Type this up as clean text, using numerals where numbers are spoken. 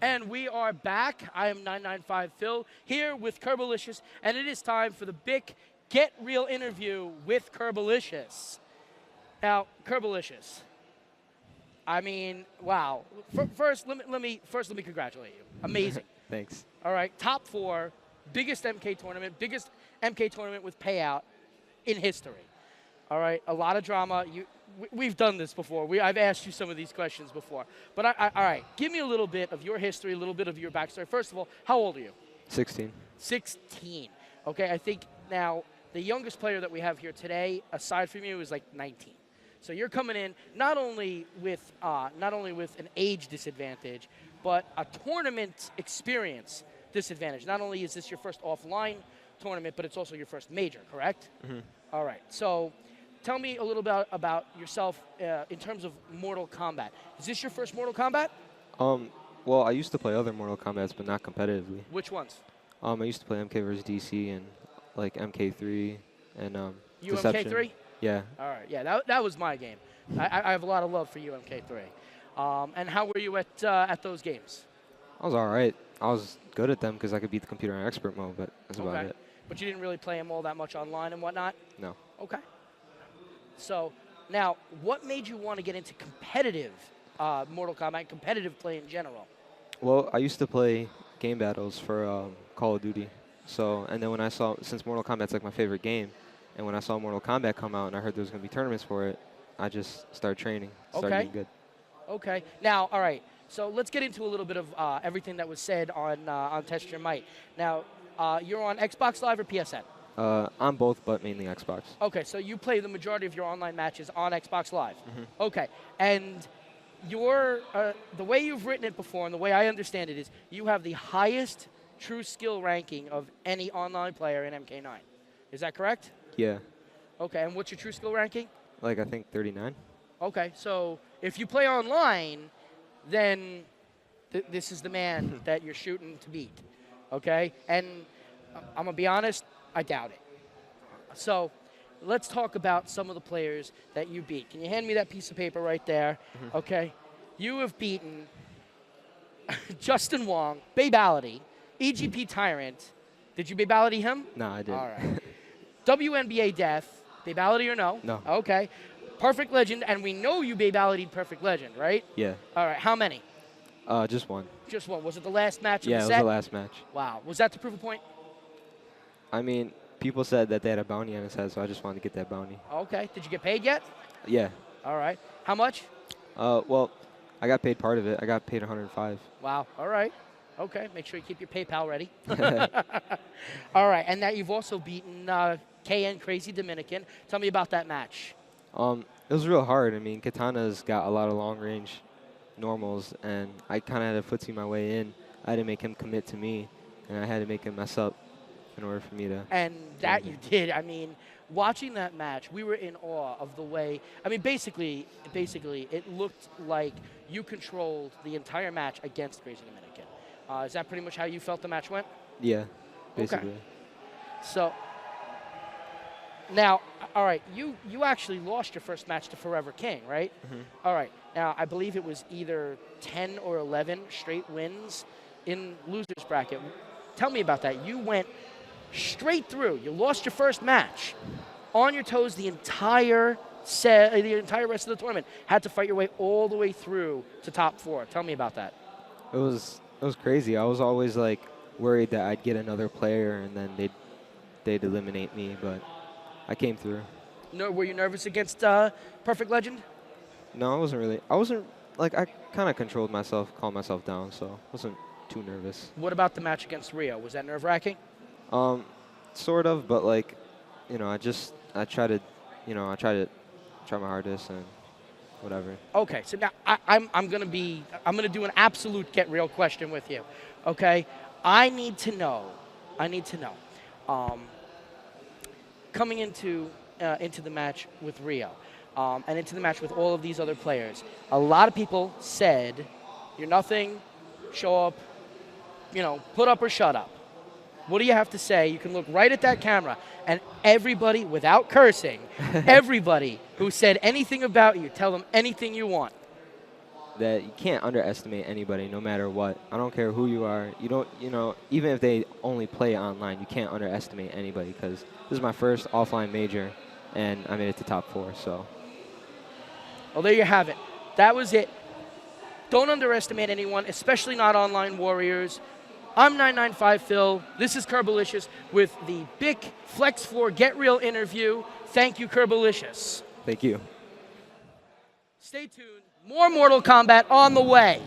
And we are back. I am 995 Phil here with Curbolicious, and it is time for the big Get Real interview with Kerbalicious. Now, Kerbalicious, I mean, wow. First, let me congratulate you. Amazing. Thanks. All right, top 4, biggest MK tournament with payout in history. All right, a lot of drama. We've done this before. I've asked you some of these questions before. But all right, give me a little bit of your history, a little bit of your backstory. First of all, how old are you? 16. 16. Okay, I think now the youngest player that we have here today, aside from you, is like 19. So you're coming in not only with an age disadvantage, but a tournament experience disadvantage. Not only is this your first offline tournament, but it's also your first major, correct? Mm-hmm. All right. So tell me a little bit about yourself in terms of Mortal Kombat. Is this your first Mortal Kombat? Well, I used to play other Mortal Kombats, but not competitively. Which ones? I used to play MK vs. DC and like MK3 and UMK3? Deception. Yeah. All right. Yeah, that was my game. I have a lot of love for UMK3. And how were you at those games? I was all right. I was good at them because I could beat the computer in expert mode, but that's about it. But you didn't really play them all that much online and whatnot? No. Okay. So now, what made you want to get into competitive Mortal Kombat, competitive play in general? Well, I used to play game battles for Call of Duty. So, and then when I saw, since Mortal Kombat's like my favorite game, and when I saw Mortal Kombat come out and I heard there was going to be tournaments for it, I just started training, started getting good. Okay. Now, all right. So let's get into a little bit of everything that was said on Test Your Might. Now, you're on Xbox Live or PSN? On both, but mainly Xbox. Okay, so you play the majority of your online matches on Xbox Live. Mm-hmm. Okay, and the way you've written it before and the way I understand it is you have the highest true skill ranking of any online player in MK9. Is that correct? Yeah. Okay, and what's your true skill ranking? Like, I think 39. Okay, so if you play online, then this is the man that you're shooting to beat. Okay, and I'm going to be honest, I doubt it. So let's talk about some of the players that you beat. Can you hand me that piece of paper right there? Mm-hmm. Okay. You have beaten Justin Wong, Babality, EGP Tyrant. Did you Babality him? No, I didn't. All right. WNBA Death, Babality or no? No. Okay. Perfect Legend, and we know you Babality'd Perfect Legend, right? Yeah. All right. How many? Just one. Just one. Was it the last match of Yeah, the it set? was the last match. Wow. Was that to prove a point? I mean, people said that they had a bounty on his head, so I just wanted to get that bounty. Okay. Did you get paid yet? Yeah. All right. How much? Well, I got paid part of it. I got paid 105. Wow. All right. Okay. Make sure you keep your PayPal ready. All right. And that you've also beaten KN Crazy Dominican. Tell me about that match. It was real hard. I mean, Katana's got a lot of long-range normals, and I kind of had to footsie my way in. I had to make him commit to me, and I had to make him mess up in order for me to... And that you did. I mean, watching that match, we were in awe of the way... I mean, basically, it looked like you controlled the entire match against Crazy Dominican. Is that pretty much how you felt the match went? Yeah, basically. Okay. So, now, all right, you actually lost your first match to Forever King, right? Mm-hmm. All right. Now, I believe it was either 10 or 11 straight wins in loser's bracket. Tell me about that. You went straight through. You lost your first match. On your toes the entire rest of the tournament. Had to fight your way all the way through to top 4. Tell me about that. It was crazy. I was always like worried that I'd get another player and then they'd eliminate me, but I came through. No, were you nervous against Perfect Legend? No, I wasn't really. I kind of controlled myself, calmed myself down, so I wasn't too nervous. What about the match against Rio? Was that nerve-wracking? Sort of, but like, you know, I try my hardest and whatever. Okay, so now I'm gonna do an absolute get real question with you. Okay, I need to know. Coming into the match with Rio, and into the match with all of these other players, a lot of people said, "You're nothing. Show up. You know, put up or shut up." What do you have to say? You can look right at that camera, and everybody, without cursing, everybody who said anything about you, tell them anything you want. that you can't underestimate anybody, no matter what. I don't care who you are. You don't, even if they only play online, you can't underestimate anybody, because this is my first offline major, and I made it to top 4. So. Well, there you have it. That was it. Don't underestimate anyone, especially not online warriors. I'm 995 Phil. This is Kerbalicious with the Big Flex Floor Get Real interview. Thank you, Kerbalicious. Thank you. Stay tuned. More Mortal Kombat on the way.